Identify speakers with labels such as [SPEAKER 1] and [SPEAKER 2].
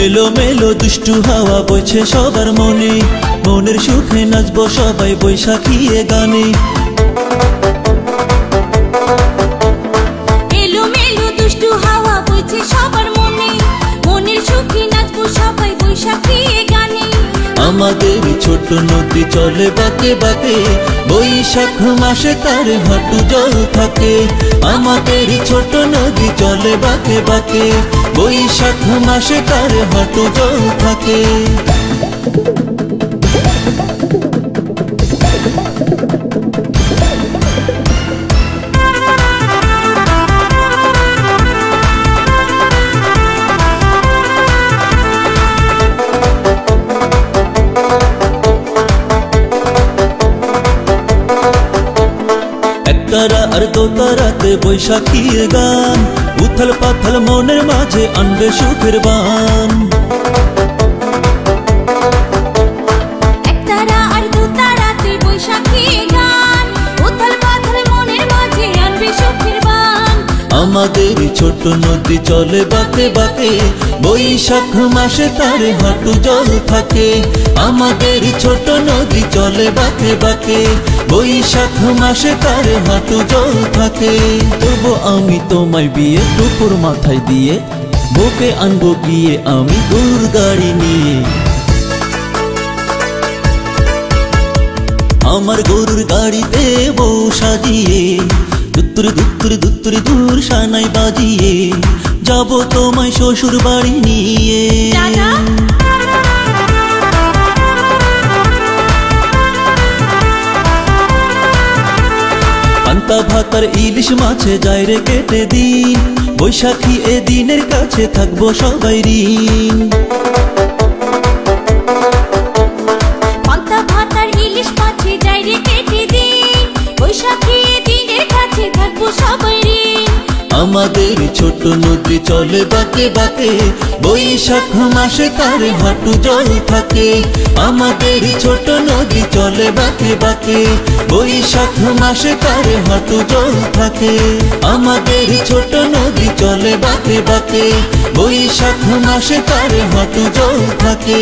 [SPEAKER 1] এলো মেলো দুষ্টু হাওয়া বইছে সবার মনে, মনের সুখে নাচবো সবাই বৈশাখী এ গানে।
[SPEAKER 2] এলো মেলো দুষ্টু হাওয়া বইছে সবার মনে, মনের সুখে নাচবো সবাই বৈশাখী এ গানে।
[SPEAKER 1] আমাদের ছোট নদী চলে বাঁকে বাঁকে, বৈশাখ মাসে তার হাঁটু জল থাকে। আমাদের ছোট নদী চলে বাঁকে বাঁকে, বৈশাখ মাসে তার হাঁটু জল থাকে। একতারা আর দোতারাতে বৈশাখী গান, উথল পাথল মনের মাঝে আনবে সুখের বান।
[SPEAKER 2] একতারা আর দোতারাতে বৈশাখী গান, উথল পাথল মনের মাঝে আনবে সুখের বান।
[SPEAKER 1] আমাদের ছোট নদী চলে বাঁকে বাঁকে, বৈশাখ মাসে তার হাঁটু জল থাকে। আমাদের ছোট নদী চলে বাঁকে বাঁকে, বৈশাখ মাসে তার হাঁটু জল থাকে। তবু আমি তোমায় বিয়ে টুকুর মাথায় দিয়ে, বুকে আনবো গিয়ে আমি গরুর গাড়ি নিয়ে। আমার গরুর গাড়িতে বউ সাজিয়ে, দুত্তুরি দুত্তুরি দুত্তুরি দূর সানাই বাজিয়ে, যাবো তোমায় শ্বশুর বাড়ি নিয়ে। পান্তা ভাতার ইলিশ মাছে যায় রে কেটে দিন, বৈশাখী এ দিনের কাছে থাকবো সবাই ঋণ।
[SPEAKER 2] পান্তা ভাতার ইলিশ মাছে যায় রে কেটে দিন, বৈশাখী এ দিনের কাছে থাকবো সবাই ঋণ।
[SPEAKER 1] আমাদের ছোট নদী চলে বাঁকে বাঁকে, বৈশাখ মাসে তার হাঁটু জল থাকে। আমাদের ছোট নদী চলে বাঁকে বাঁকে, বৈশাখ মাসে তার হাঁটু জল থাকে। আমাদের ছোট নদী চলে বাঁকে বাঁকে, বৈশাখ মাসে তার হাঁটু জল থাকে।